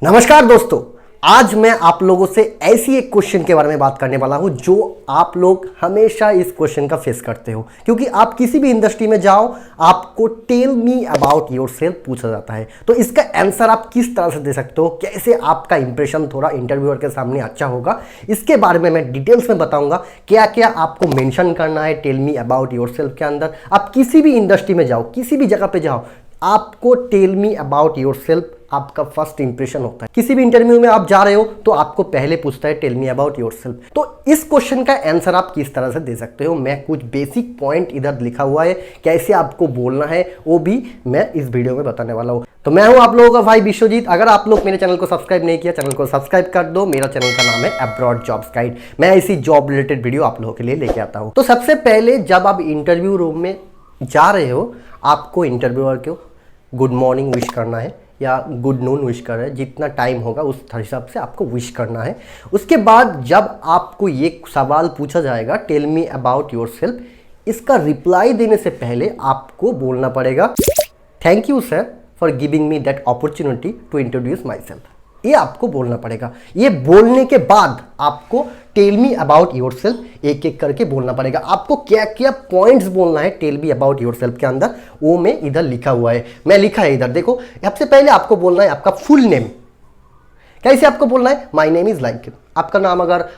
नमस्कार दोस्तों, आज मैं आप लोगों से ऐसी एक क्वेश्चन के बारे में बात करने वाला हूं जो आप लोग हमेशा इस क्वेश्चन का फेस करते हो, क्योंकि आप किसी भी इंडस्ट्री में जाओ आपको टेल मी अबाउट योरसेल्फ पूछा जाता है। तो इसका आंसर आप किस तरह से दे सकते हो, कैसे आपका इंप्रेशन थोड़ा इंटरव्यूअर के सामने अच्छा होगा, इसके बारे में मैं डिटेल्स में बताऊंगा। क्या क्या आपको मेंशन करना है टेल मी अबाउट योरसेल्फ के अंदर। आप किसी भी इंडस्ट्री में जाओ, किसी भी जगह पे जाओ, आपको टेल मी अबाउट योरसेल्फ आपका फर्स्ट इंप्रेशन होता है। किसी भी इंटरव्यू में आप जा रहे हो तो आपको पहले पूछता है टेल मी अबाउट योरसेल्फ। तो इस क्वेश्चन का आंसर आप किस तरह से दे सकते हो, मैं कुछ बेसिक पॉइंट इधर लिखा हुआ है, कैसे आपको बोलना है वो भी मैं इस वीडियो में बताने वाला हूं। तो मैं हूं आप लोगों का भाई विश्वजीत। अगर आप लोग मेरे चैनल को सब्सक्राइब नहीं किया, चैनल को सब्सक्राइब कर दो। मेरा चैनल का नाम है अब्रॉड जॉब्स गाइड। मैं ऐसी जॉब रिलेटेड वीडियो आप लोगों के लिए लेके आता हूं। तो सबसे पहले जब आप इंटरव्यू रूम में जा रहे हो, आपको इंटरव्यूअर को गुड मॉर्निंग विश करना है या गुड नून विश कर रहे हैं, जितना टाइम होगा उस हिसाब से आपको विश करना है। उसके बाद जब आपको ये सवाल पूछा जाएगा टेल मी अबाउट योरसेल्फ, इसका रिप्लाई देने से पहले आपको बोलना पड़ेगा thank you sir for giving me that opportunity to introduce myself. ये आपको बोलना पड़ेगा। ये बोलने के बाद आपको टेल मी अबाउट योरसेल्फ एक एक करके बोलना पड़ेगा। आपको क्या क्या पॉइंट्स बोलना है टेल मी अबाउट योरसेल्फ के अंदर, वो मैं इधर लिखा हुआ है, मैं लिखा है इधर देखो। सबसे पहले आपको बोलना है आपका फुल नेम। कैसे आपको बोलना है, माई नेम इज लाइक। आपका नाम अगर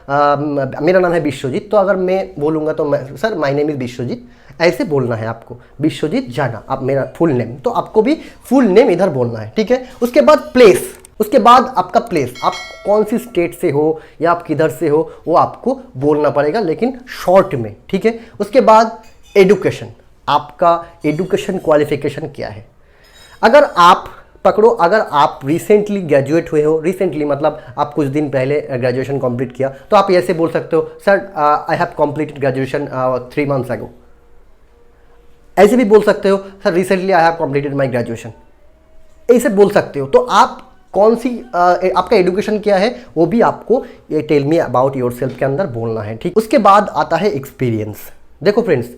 मेरा नाम है विश्वजीत, तो अगर मैं बोलूंगा तो sir my name is Vishwajeet, ऐसे बोलना है आपको। विश्वजीत जाना, आप मेरा फुल नेम, तो आपको भी फुल नेम इधर बोलना है, ठीक है। उसके बाद प्लेस, उसके बाद आपका प्लेस, आप कौन सी स्टेट से हो या आप किधर से हो वो आपको बोलना पड़ेगा, लेकिन शॉर्ट में, ठीक है। उसके बाद एजुकेशन, आपका एजुकेशन क्वालिफिकेशन क्या है। अगर आप पकड़ो, अगर आप रिसेंटली ग्रेजुएट हुए हो, रिसेंटली मतलब आप कुछ दिन पहले ग्रेजुएशन कंप्लीट किया, तो आप ऐसे बोल सकते हो sir I have completed graduation 3 months ago। ऐसे भी बोल सकते हो sir recently I have completed my graduation, ऐसे बोल सकते हो। तो आप कौन सी आपका एजुकेशन क्या है वो भी आपको ये टेल मी अबाउट योरसेल्फ के अंदर बोलना है, ठीक। उसके बाद आता है एक्सपीरियंस। देखो फ्रेंड्स,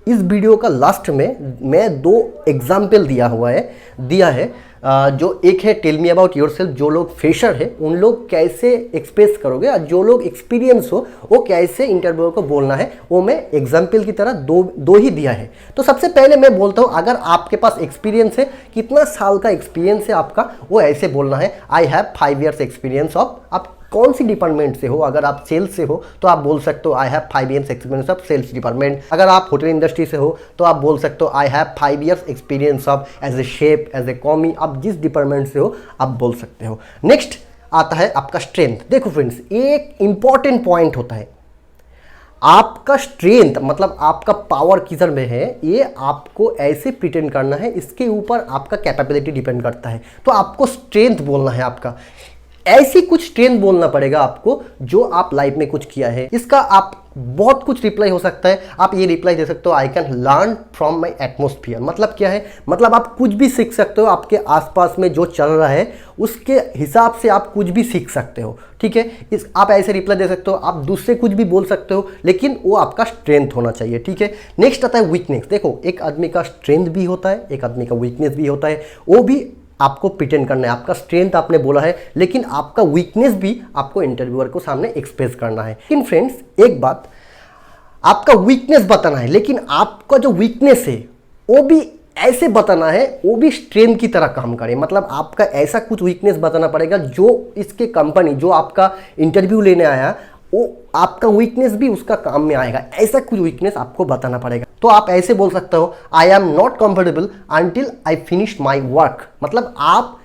इस वीडियो का लास्ट में मैं 2 एग्जाम्पल दिया है जो एक है टेल मी अबाउट योरसेल्फ, जो लोग फ्रेशर है उन लोग कैसे एक्सप्रेस करोगे, और जो लोग एक्सपीरियंस हो वो कैसे इंटरव्यूअर को बोलना है, वो मैं एग्जाम्पल की तरह दो ही दिया है। तो सबसे पहले मैं बोलता हूँ, अगर आपके पास एक्सपीरियंस है, कितना साल का एक्सपीरियंस है आपका, वो ऐसे बोलना है आई हैव 5 years एक्सपीरियंस ऑफ। आप कौन सी डिपार्टमेंट से हो, अगर आप सेल्स से हो तो आप बोल सकते हो I have 5 years experience of sales department. अगर आप होटल इंडस्ट्री से हो तो आप बोल सकते हो I have 5 years experience of as a chef, as a commis. आप जिस डिपार्टमेंट से हो आप बोल सकते हो। नेक्स्ट आता है आपका स्ट्रेंथ। देखो फ्रेंड्स, एक इंपॉर्टेंट पॉइंट होता है, आपका स्ट्रेंथ मतलब आपका पावर किधर में है, ये आपको ऐसे प्रिटेंड करना है, इसके ऊपर आपका कैपेबिलिटी डिपेंड करता है। तो आपको स्ट्रेंथ बोलना है आपका, ऐसी कुछ स्ट्रेंथ बोलना पड़ेगा आपको जो आप लाइफ में कुछ किया है। इसका आप बहुत कुछ रिप्लाई हो सकता है। आप ये रिप्लाई दे सकते हो I can learn from my atmosphere. मतलब क्या है, मतलब आप कुछ भी सीख सकते हो, आपके आसपास में जो चल रहा है उसके हिसाब से आप कुछ भी सीख सकते हो, ठीक है। आप ऐसे रिप्लाई दे सकते हो, आप दूसरे कुछ भी बोल सकते हो, लेकिन वो आपका स्ट्रेंथ होना चाहिए, ठीक है। नेक्स्ट आता है वीकनेस। देखो, एक आदमी का स्ट्रेंथ भी होता है, एक आदमी का वीकनेस भी होता है, वो भी आपको प्रिटेंड करना है। आपका स्ट्रेंथ आपने बोला है, लेकिन आपका वीकनेस भी आपको इंटरव्यूअर को सामने एक्सप्रेस करना है। लेकिन फ्रेंड्स, एक बात, आपका वीकनेस बताना है, लेकिन आपका जो वीकनेस है वो भी ऐसे बताना है, वो भी स्ट्रेंथ की तरह काम करे। मतलब आपका ऐसा कुछ वीकनेस बताना पड़ेगा जो इसके कंपनी, जो आपका इंटरव्यू लेने आया, वो आपका वीकनेस भी उसका काम में आएगा। ऐसा कुछ वीकनेस आपको बताना पड़ेगा। तो आप ऐसे बोल सकते हो I am not comfortable until I finish my work. मतलब आप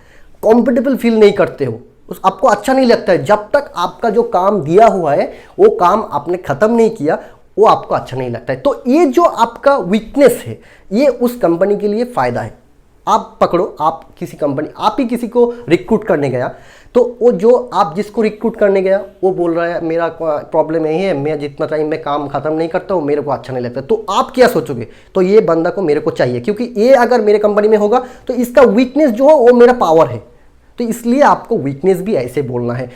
कंफर्टेबल फील नहीं करते हो, आपको अच्छा नहीं लगता है जब तक आपका जो काम दिया हुआ है वो काम आपने खत्म नहीं किया, वो आपको अच्छा नहीं लगता है। तो ये जो आपका वीकनेस है, ये उस कंपनी के लिए फायदा है। आप पकड़ो, आप किसी कंपनी, आप ही किसी को रिक्रूट करने गया, तो वो जो आप जिसको रिक्रूट करने गया वो बोल रहा है मेरा प्रॉब्लम यही है, मैं जितना टाइम में काम खत्म नहीं करता हूँ, मेरे को अच्छा नहीं लगता। तो आप क्या सोचोगे, तो ये बंदा को मेरे को चाहिए, क्योंकि ये अगर मेरे कंपनी में होगा तो इसका वीकनेस जो है वो मेरा पावर है। तो इसलिए आपको वीकनेस भी ऐसे बोलना है।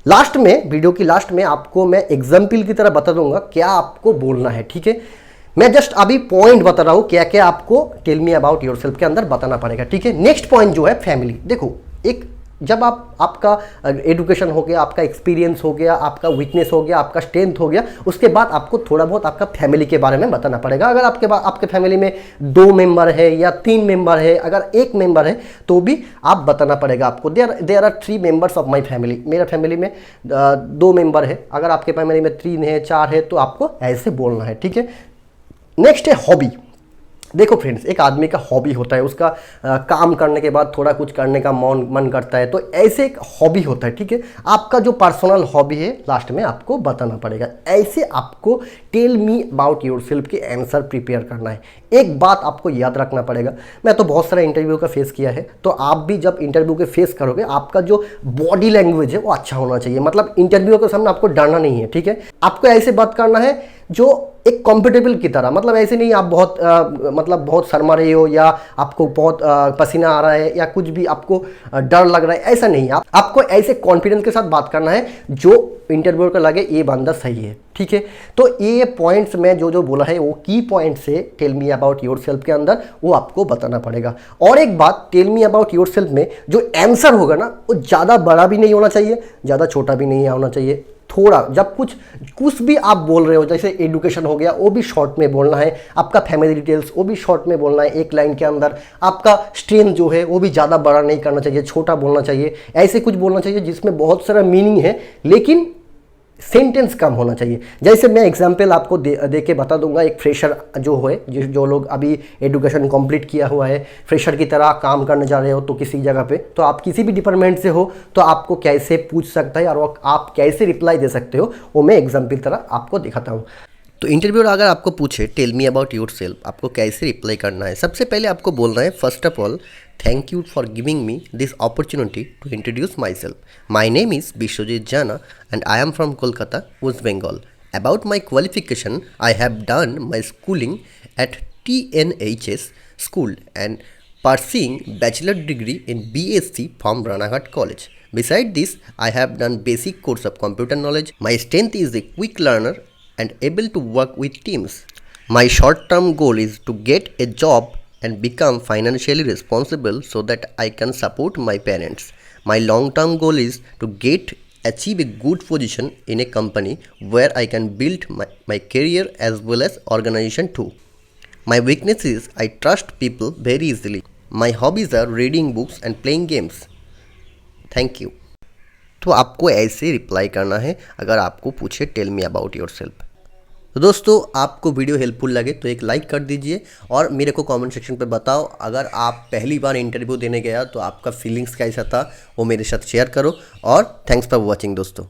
लास्ट में, वीडियो की लास्ट में आपको मैं एग्जाम्पल की तरह बता दूंगा क्या आपको बोलना है, ठीक है। मैं जस्ट अभी पॉइंट बता रहा हूँ क्या क्या आपको टेल मी अबाउट योरसेल्फ के अंदर बताना पड़ेगा, ठीक है। नेक्स्ट पॉइंट जो है फैमिली। देखो, एक जब आपका एजुकेशन हो गया, आपका एक्सपीरियंस हो गया, आपका वीकनेस हो गया, आपका स्ट्रेंथ हो गया, उसके बाद आपको थोड़ा बहुत आपका फैमिली के बारे में बताना पड़ेगा। अगर आपके फैमिली में 2 मेंबर है या 3 मेंबर है, अगर 1 मेंबर है तो भी आप बताना पड़ेगा आपको। There are 3 members of my family, मेरा फैमिली में 2 मेंबर है, अगर आपके फैमिली में 3 है, 4 है, तो आपको ऐसे बोलना है, ठीक है। नेक्स्ट है हॉबी। देखो फ्रेंड्स, एक आदमी का हॉबी होता है, उसका काम करने के बाद थोड़ा कुछ करने का मन करता है, तो ऐसे एक हॉबी होता है, ठीक है। आपका जो पर्सनल हॉबी है लास्ट में आपको बताना पड़ेगा। ऐसे आपको टेल मी अबाउट योरसेल्फ के आंसर प्रिपेयर करना है। एक बात आपको याद रखना पड़ेगा, मैं तो बहुत सारा इंटरव्यू का फेस किया है, तो आप भी जब इंटरव्यू के फेस करोगे, आपका जो बॉडी लैंग्वेज है वो अच्छा होना चाहिए। मतलब इंटरव्यू के सामने आपको डरना नहीं है, ठीक है। आपको ऐसे बात करना है जो एक कंफर्टेबल की तरह, मतलब ऐसे नहीं आप बहुत शर्मा रहे हो या आपको बहुत पसीना आ रहा है या कुछ भी आपको डर लग रहा है, ऐसा नहीं। आपको ऐसे कॉन्फिडेंस के साथ बात करना है जो इंटरव्यू का लगे ये बंदा सही है, ठीक है। तो ये पॉइंट्स में जो बोला है वो की पॉइंट से टेल मी अबाउट योरसेल्फ के अंदर वो आपको बताना पड़ेगा। और एक बात, टेल मी अबाउट योरसेल्फ में जो आंसर होगा ना, वो ज़्यादा बड़ा भी नहीं होना चाहिए, ज़्यादा छोटा भी नहीं होना चाहिए। थोड़ा जब कुछ भी आप बोल रहे हो, जैसे एजुकेशन हो गया, वो भी शॉर्ट में बोलना है। आपका फैमिली डिटेल्स वो भी शॉर्ट में बोलना है, एक लाइन के अंदर। आपका स्ट्रेंथ जो है वो भी ज़्यादा बड़ा नहीं करना चाहिए, छोटा बोलना चाहिए। ऐसे कुछ बोलना चाहिए जिसमें बहुत सारा मीनिंग है, लेकिन सेंटेंस कम होना चाहिए। जैसे मैं एग्जांपल आपको दे के बता दूंगा। एक फ्रेशर जो है, जो लोग अभी एजुकेशन कंप्लीट किया हुआ है, फ्रेशर की तरह काम करने जा रहे हो तो किसी जगह पे, तो आप किसी भी डिपार्टमेंट से हो तो आपको कैसे पूछ सकता है और आप कैसे रिप्लाई दे सकते हो, वो मैं एग्जाम्पल तरह आपको दिखाता हूँ। तो इंटरव्यूअर अगर आपको पूछे टेल मी अबाउट योरसेल्फ, आपको कैसे रिप्लाई करना है। सबसे पहले आपको बोलना है, first of all thank you for giving me this opportunity to introduce myself. My name is Biswajit Jana and I am from Kolkata, West Bengal. About my qualification, I have done my schooling at TNHS school and pursuing bachelor degree in BSc from Ranaghat College. Beside this, I have done basic course of computer knowledge. My strength is a quick learner and able to work with teams. My short-term goal is to get a job and become financially responsible so that I can support my parents. My long-term goal is to achieve a good position in a company where I can build my career as well as organization too. My weakness is I trust people very easily. My hobbies are reading books and playing games. Thank you. तो आपको ऐसे reply करना है अगर आपको पूछे tell me about yourself. तो दोस्तों, आपको वीडियो हेल्पफुल लगे तो एक लाइक कर दीजिए और मेरे को कमेंट सेक्शन पे बताओ, अगर आप पहली बार इंटरव्यू देने गया तो आपका फीलिंग्स कैसा था वो मेरे साथ शेयर करो। और थैंक्स फॉर वॉचिंग दोस्तों।